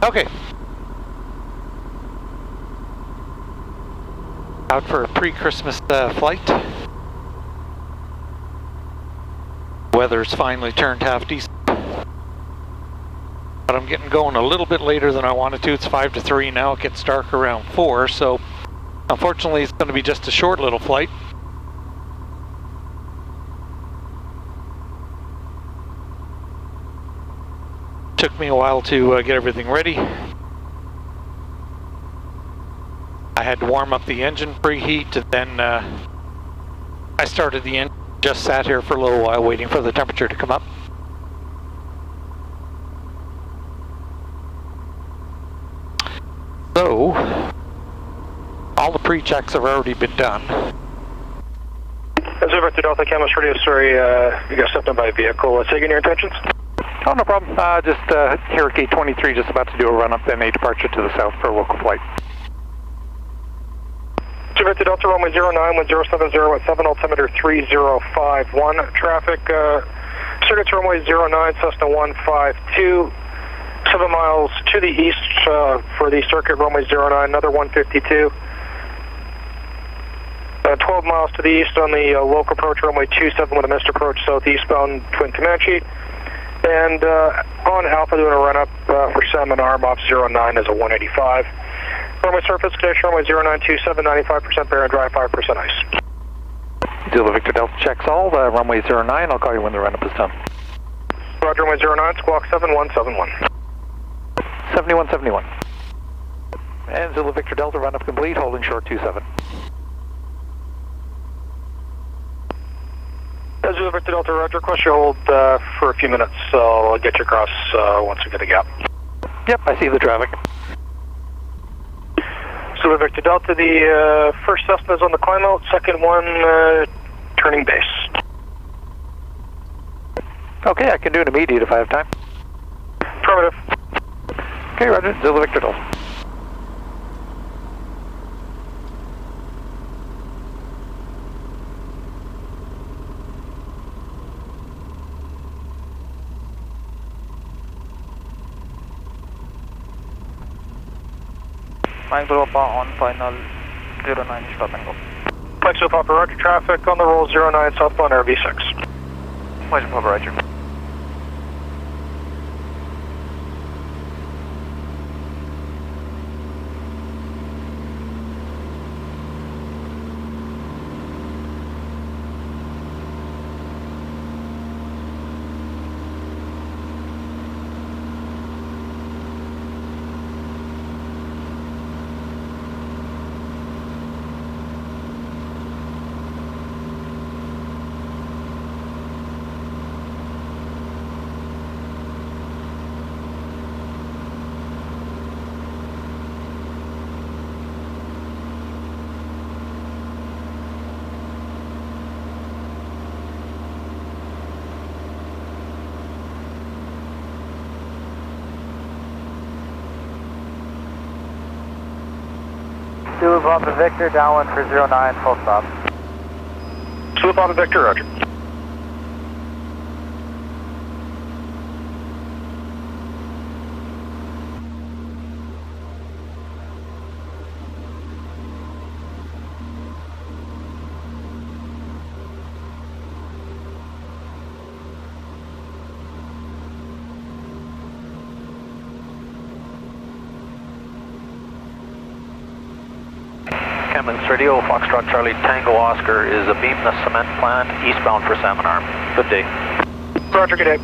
Okay. Out for a pre-Christmas flight. Weather's finally turned half decent. But I'm getting going a little bit later than I wanted to. It's 5 to 3 now. It gets dark around 4, so unfortunately it's going to be just a short little flight. Took me a while to get everything ready. I had to warm up the engine, preheat, and then I started the engine. Just sat here for a little while waiting for the temperature to come up. So, all the pre-checks have already been done. As over to Delta Camus Radio, sorry, you got stepped on by a vehicle. Taking your intentions? Oh, no problem. Just here at gate 23, just about to do a run-up, then a departure to the south for a local flight. Over to Delta runway 091070 at 7 altimeter 3051. Traffic, circuit to runway 09 Cessna 152. 7 miles to the east for the circuit runway 09, another 152. 12 miles to the east on the local approach runway 27 with a missed approach southeastbound Twin Comanche. And on Alpha doing a run-up for Salmon Arm off 09 is a 185. Runway surface condition, runway 0927, 95% bear and dry, 5% ice. Zulu Victor Delta checks all, runway 09, I'll call you when the run-up is done. Roger, runway 09, squawk 7171. 7171. And Zulu Victor Delta run-up complete, holding short 27. Zulu Victor Delta, roger, request you hold for a few minutes, so I'll get you across once we get a gap. Yep, I see the traffic. Zulu Victor Delta, the first Cessna is on the climb out, second one turning base. Okay, I can do an immediate if I have time. Affirmative. Okay, roger, Zulu Victor Delta. Mike Papa on final 09 stop and go. Mike Papa, roger, traffic on the roll 09 southbound RV6. Mike Papa, roger. Zulu Papa Victor, downwind for 09, full stop. Zulu Papa Victor, roger. Kamloops Radio, Foxtrot Charlie Tango Oscar is a beamless cement plant eastbound for Salmon Arm. Good day. Roger, good day.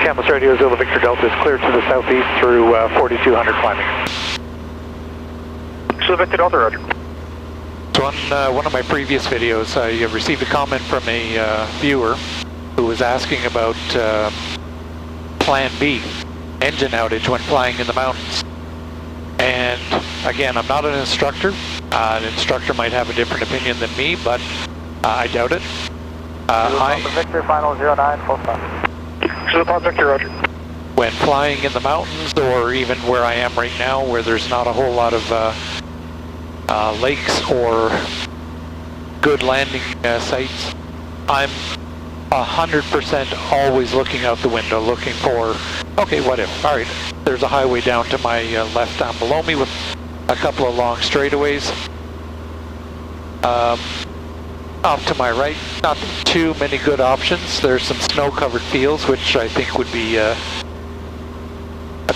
Kamloops Radio, Zulu Victor Delta is clear to the southeast through 4200 climbing. Zulu Victor Delta, roger. So on one of my previous videos, I received a comment from a viewer who was asking about Plan B, engine outage when flying in the mountains. And again, I'm not an instructor. An instructor might have a different opinion than me, but I doubt it. Victor, final 09, full stop. So Pop Victor, roger. When flying in the mountains, or even where I am right now, where there's not a whole lot of lakes or good landing sites, I'm 100% always looking out the window, looking for, okay, what if? All right, there's a highway down to my left down below me with a couple of long straightaways. Off to my right, not too many good options. There's some snow-covered fields, which I think would be a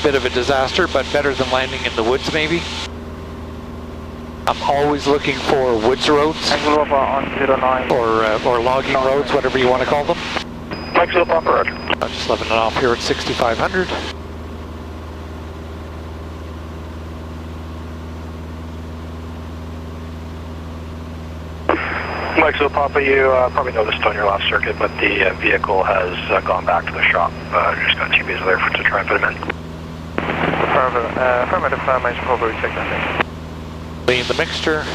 bit of a disaster, but better than landing in the woods, maybe. I'm always looking for woods roads, or logging roads, whatever you want to call them. Mike Zulu Papa, roger. I'm just leveling it off here at 6,500. Mike Zulu Papa, you probably noticed on your last circuit, but the vehicle has gone back to the shop. Just got two bays there to try and put him in. Affirmative, Major Cobra, check that. Lean the mixture.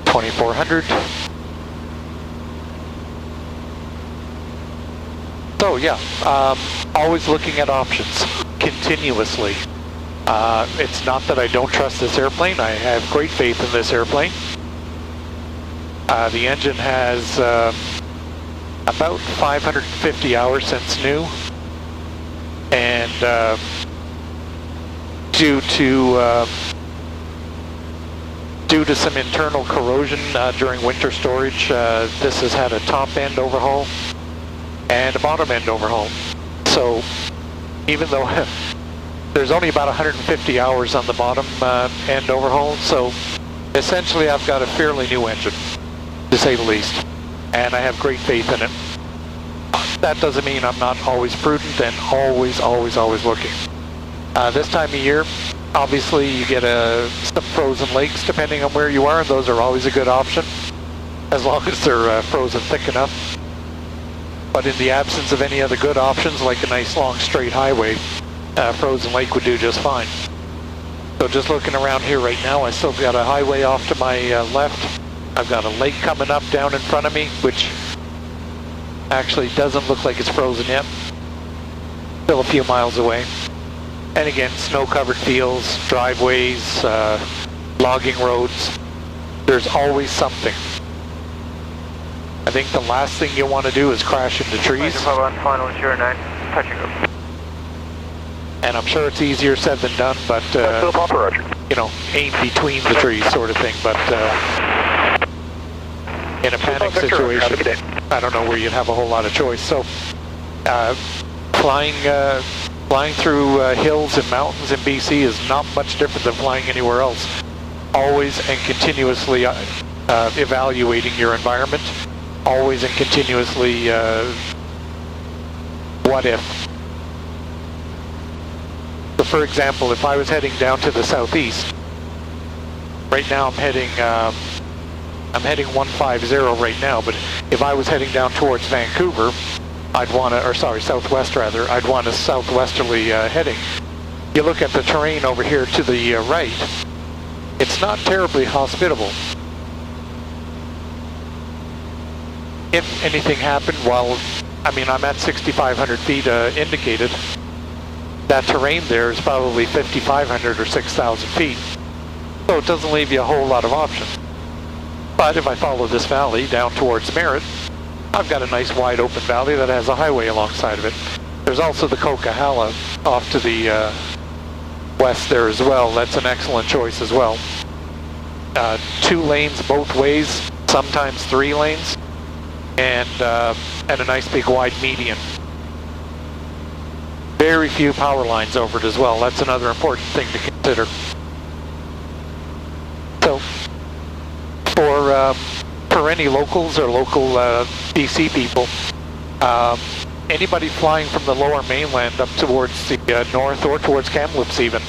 2,400. So yeah, always looking at options continuously. It's not that I don't trust this airplane. I have great faith in this airplane. The engine has about 550 hours since new, and due to some internal corrosion during winter storage, this has had a top end overhaul and a bottom end overhaul. So even though there's only about 150 hours on the bottom end overhaul, so essentially I've got a fairly new engine, to say the least, and I have great faith in it. That doesn't mean I'm not always prudent and always looking. This time of year, obviously you get some frozen lakes depending on where you are, and those are always a good option, as long as they're frozen thick enough. But in the absence of any other good options, like a nice long straight highway, frozen lake would do just fine. So just looking around here right now, I still got a highway off to my left. I've got a lake coming up down in front of me, which actually doesn't look like it's frozen yet. Still a few miles away. And again, snow-covered fields, driveways, logging roads. There's always something. I think the last thing you want to do is crash into trees. Final 09, touching up. And I'm sure it's easier said than done, but you know, aim between the trees sort of thing. But in a panic situation, I don't know where you'd have a whole lot of choice. So flying through hills and mountains in BC is not much different than flying anywhere else. Always and continuously evaluating your environment. Always and continuously what if. So for example, if I was heading down to the southeast, right now I'm heading 150 right now, but if I was heading down towards Vancouver, I'd want to, or sorry, southwest rather, I'd want a southwesterly heading. You look at the terrain over here to the right, it's not terribly hospitable. If anything happened while, I mean, I'm at 6,500 feet indicated, that terrain there is probably 5,500 or 6,000 feet. So it doesn't leave you a whole lot of options. But if I follow this valley down towards Merritt, I've got a nice wide open valley that has a highway alongside of it. There's also the Coquihalla off to the west there as well. That's an excellent choice as well. 2 lanes both ways, sometimes 3 lanes, and a nice big wide median. Very few power lines over it as well. That's another important thing to consider. So, for any locals or local BC people, anybody flying from the lower mainland up towards the north or towards Kamloops even,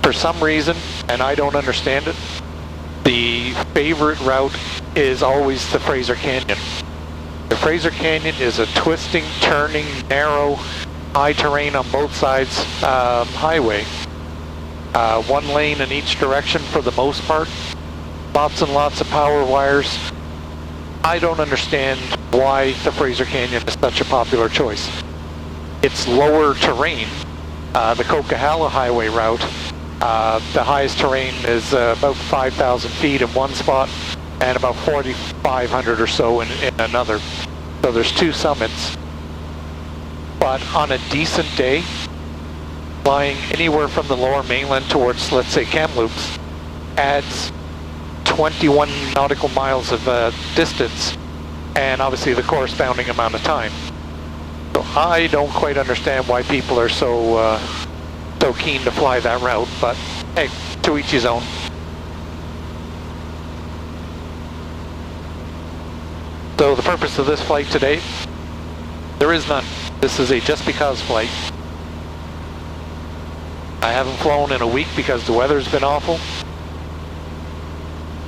for some reason, and I don't understand it, the favorite route is always the Fraser Canyon. The Fraser Canyon is a twisting, turning, narrow, high terrain on both sides highway. 1 lane in each direction for the most part. Lots and lots of power wires. I don't understand why the Fraser Canyon is such a popular choice. It's lower terrain. The Coquihalla Highway route, the highest terrain is about 5,000 feet in one spot and about 4,500 or so in another. So there's two summits. But on a decent day, flying anywhere from the lower mainland towards, let's say, Kamloops, adds 21 nautical miles of distance and obviously the corresponding amount of time. So I don't quite understand why people are so keen to fly that route, but hey, to each his own. So the purpose of this flight today, there is none. This is a just because flight. I haven't flown in a week because the weather's been awful.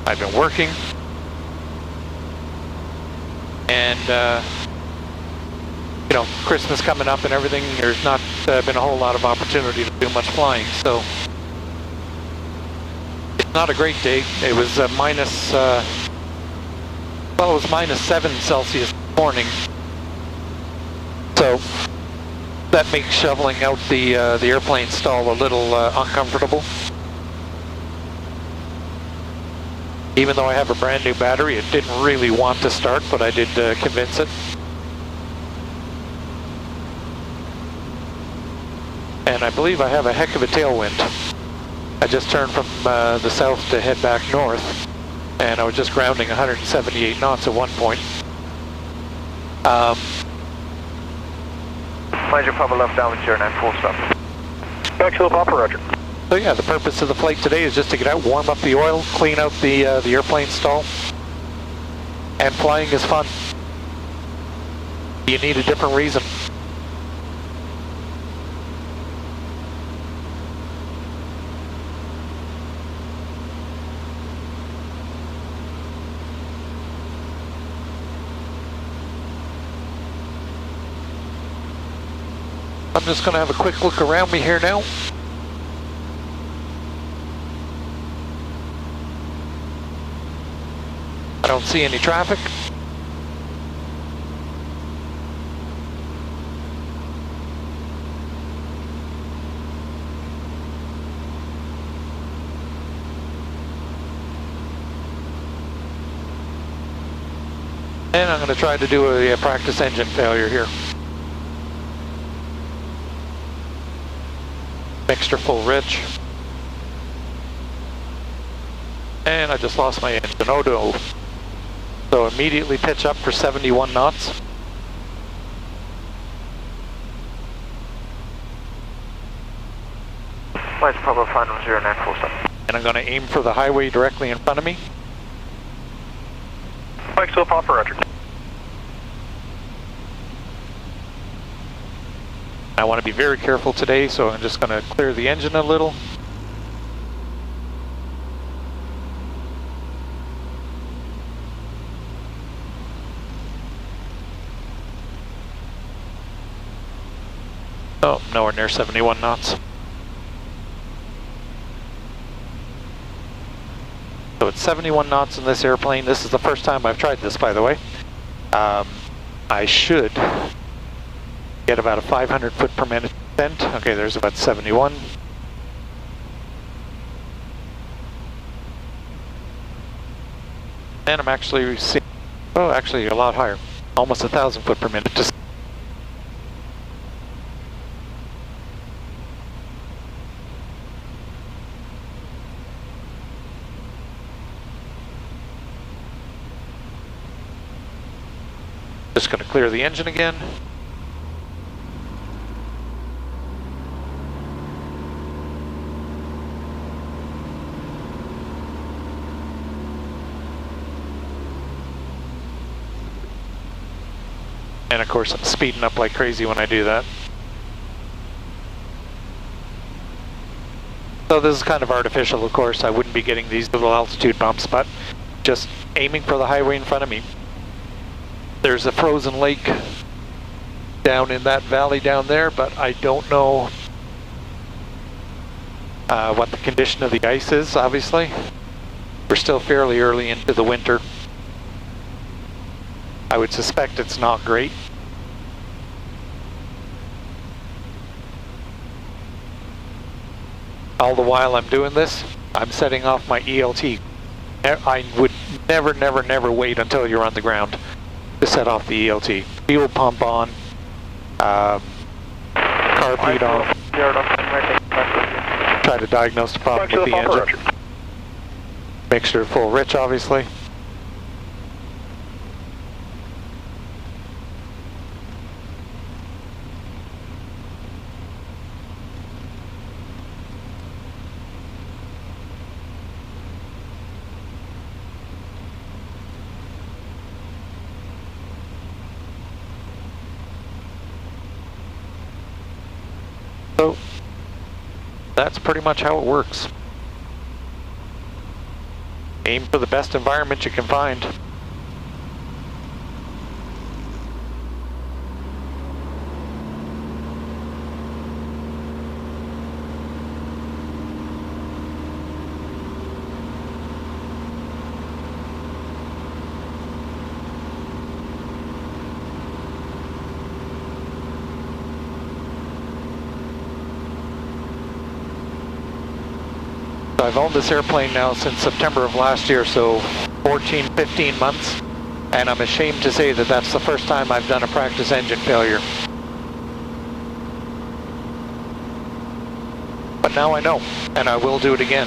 I've been working. And you know, Christmas coming up and everything, there's not been a whole lot of opportunity to do much flying, so it's not a great day. It was minus, well, it was minus 7 Celsius this morning, so that makes shoveling out the airplane stall a little uncomfortable. Even though I have a brand new battery, it didn't really want to start, but I did convince it. And I believe I have a heck of a tailwind. I just turned from the south to head back north, and I was just grounding 178 knots at one point. Major Papa left down with 09, full stop. Back to the Papa, roger. So yeah, the purpose of the flight today is just to get out, warm up the oil, clean out the airplane stall, and flying is fun. You need a different reason. I'm just going to have a quick look around me here now. I don't see any traffic. And I'm going to try to do a practice engine failure here. Mixture full rich. And I just lost my engine. Oh no. So immediately pitch up for 71 knots. Major Papa, final 09, full stop. And I'm going to aim for the highway directly in front of me. Back to the Papa, roger. I want to be very careful today, so I'm just going to clear the engine a little. Oh, nowhere near 71 knots. So it's 71 knots in this airplane. This is the first time I've tried this, by the way. I should get about a 500 foot per minute descent. Okay, there's about 71. And I'm actually seeing, oh, actually a lot higher. Almost 1,000 foot per minute descent. Just going to clear the engine again. And of course I'm speeding up like crazy when I do that. So this is kind of artificial, of course. I wouldn't be getting these little altitude bumps, but just aiming for the highway in front of me. There's a frozen lake down in that valley down there, but I don't know what the condition of the ice is, obviously. We're still fairly early into the winter. I would suspect it's not great. All the while I'm doing this, I'm setting off my ELT. I would never wait until you're on the ground to set off the ELT. Fuel pump on, carb heat off. Try to diagnose the problem with the engine. Mixture full rich, obviously. So that's pretty much how it works. Aim for the best environment you can find. I've owned this airplane now since September of last year, so 14, 15 months, and I'm ashamed to say that that's the first time I've done a practice engine failure. But now I know, and I will do it again.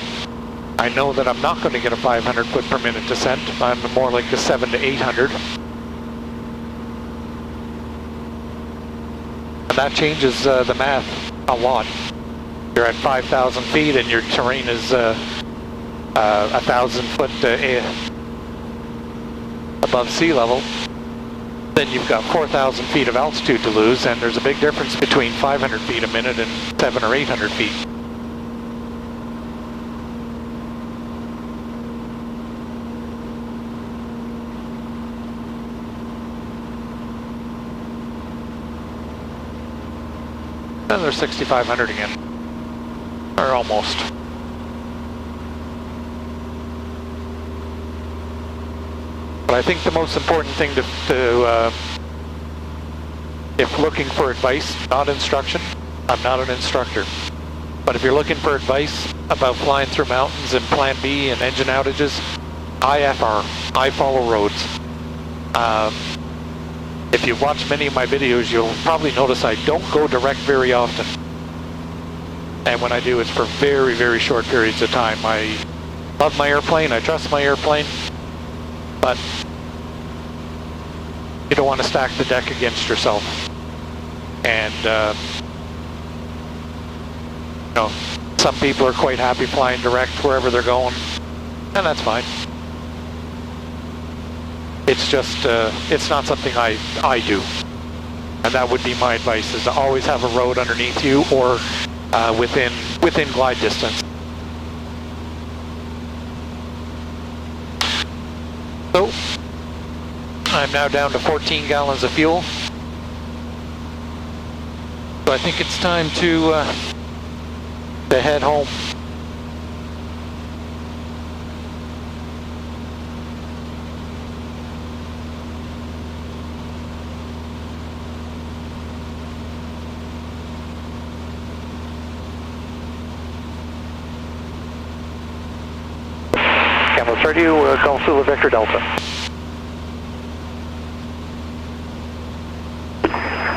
I know that I'm not going to get a 500 foot per minute descent. I'm more like a 700 to 800. And that changes the math a lot. You're at 5,000 feet and your terrain is 1,000 foot above sea level. Then you've got 4,000 feet of altitude to lose, and there's a big difference between 500 feet a minute and 700 or 800 feet. Then there's 6,500 again. Or almost. But I think the most important thing if looking for advice, not instruction, I'm not an instructor, but if you're looking for advice about flying through mountains and Plan B and engine outages, IFR, I follow roads. If you've watched many of my videos, you'll probably notice I don't go direct very often. And when I do, it's for very short periods of time. I love my airplane, I trust my airplane, but you don't want to stack the deck against yourself. And, you know, some people are quite happy flying direct wherever they're going, and that's fine. It's just, it's not something I do. And that would be my advice, is to always have a road underneath you or within glide distance. So I'm now down to 14 gallons of fuel. So I think it's time to head home. Kamloops Radio, Golf Zulu Victor Delta.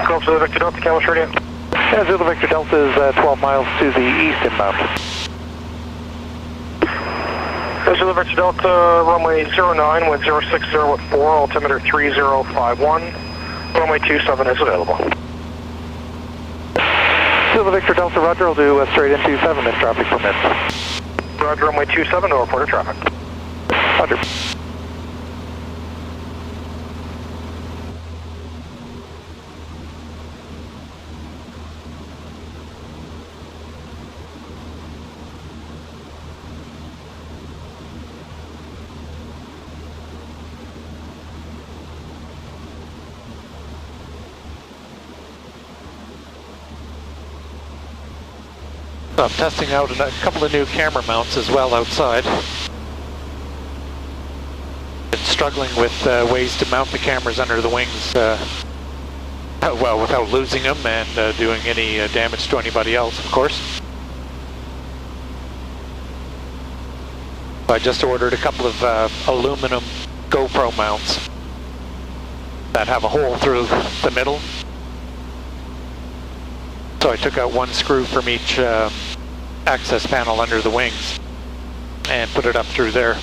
Golf Zulu Victor Delta, Kamloops Radio. Yeah, Zulu Victor Delta is 12 miles to the east inbound. Zulu Victor Delta, runway 09 with 060 at 4, altimeter 3051. Runway 27 is available. Zulu Victor Delta, roger, I'll do straight into 7 if traffic permits. Roger, runway 27, no reported traffic. Roger. So I'm testing out a couple of new camera mounts as well outside. It's struggling with ways to mount the cameras under the wings, well, without losing them and doing any damage to anybody else, of course. I just ordered a couple of aluminum GoPro mounts that have a hole through the middle. So I took out one screw from each access panel under the wings and put it up through there.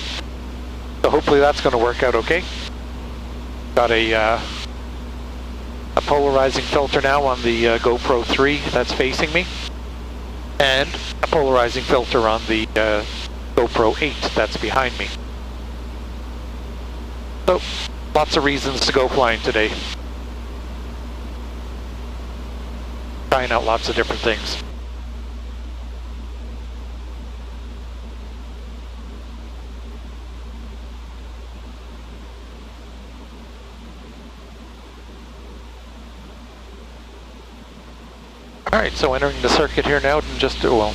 So hopefully that's going to work out okay. Got a polarizing filter now on the GoPro 3 that's facing me, and a polarizing filter on the GoPro 8 that's behind me. So, lots of reasons to go flying today. Trying out lots of different things. Alright, so entering the circuit here now in just, well,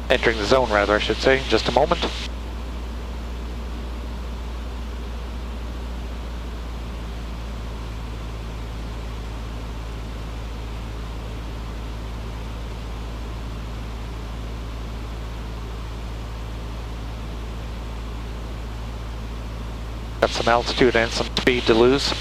entering the zone rather I should say, in just a moment. Got some altitude and some speed to lose.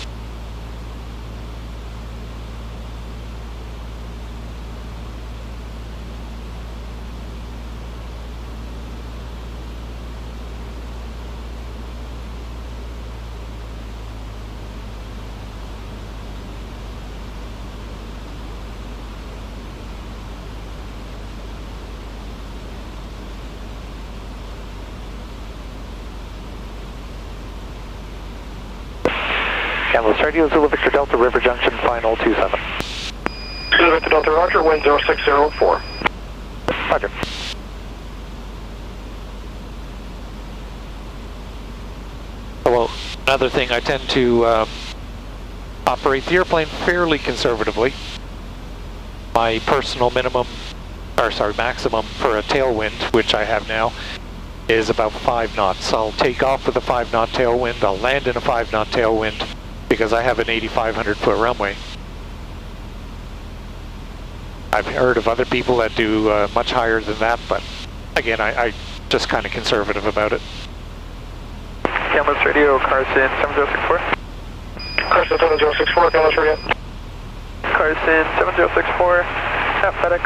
Kamloops Radio, Zulu Victor Delta, River Junction, final 27. Zulu Victor Delta, roger, wind 0604. Roger. Well, another thing, I tend to operate the airplane fairly conservatively. My personal maximum for a tailwind, which I have now, is about 5 knots. I'll take off with a 5-knot tailwind, I'll land in a 5-knot tailwind, because I have an 8,500 foot runway. I've heard of other people that do much higher than that, but again, I just kind of conservative about it. Kamloops Radio, Carson 7064. Carson 7064, Kamloops Radio. Carson 7064, at FedEx,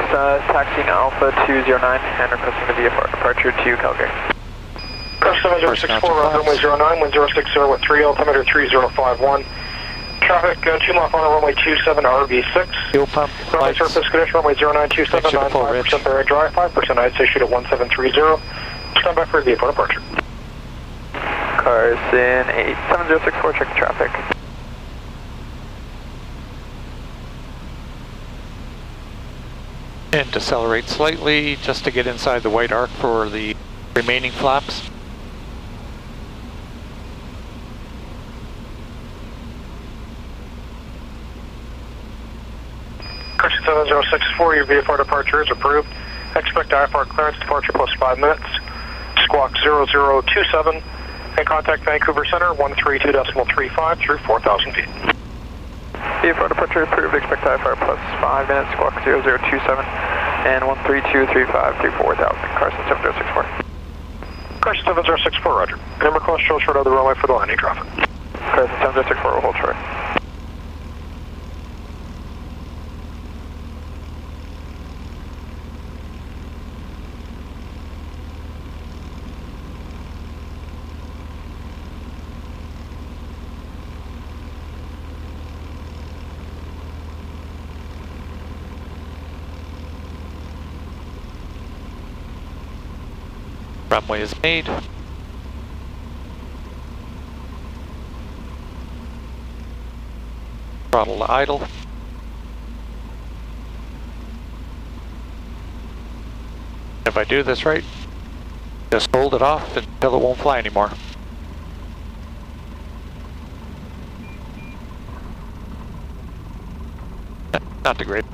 taxiing Alpha 209 and requesting the VFR departure to Calgary. Carson 7064, runway 09, wind 060 with 3, altimeter 3051. Traffic 2 mile on runway 27, RV6. Fuel pump, runway lights, surface condition, runway 0927, 95% area dry, 5% ice, issued at 1730. Stand by for VFR departure. Carson 87064, check traffic. and decelerate slightly just to get inside the white arc for the remaining flaps. Correction 7064, your VFR departure is approved. Expect IFR clearance, departure plus 5 minutes. Squawk 0027 and contact Vancouver Center 132.35 through 4,000 feet. VFR departure approved, expect IFR plus 5 minutes, squawk 0027 and 132.35 through 4,000. Carson 7064. Carson 7064, roger. Number close, show short of the runway for the landing traffic. Carson 7064 will hold short. Runway is made. Throttle to idle. If I do this right, just hold it off until it won't fly anymore. Not the great.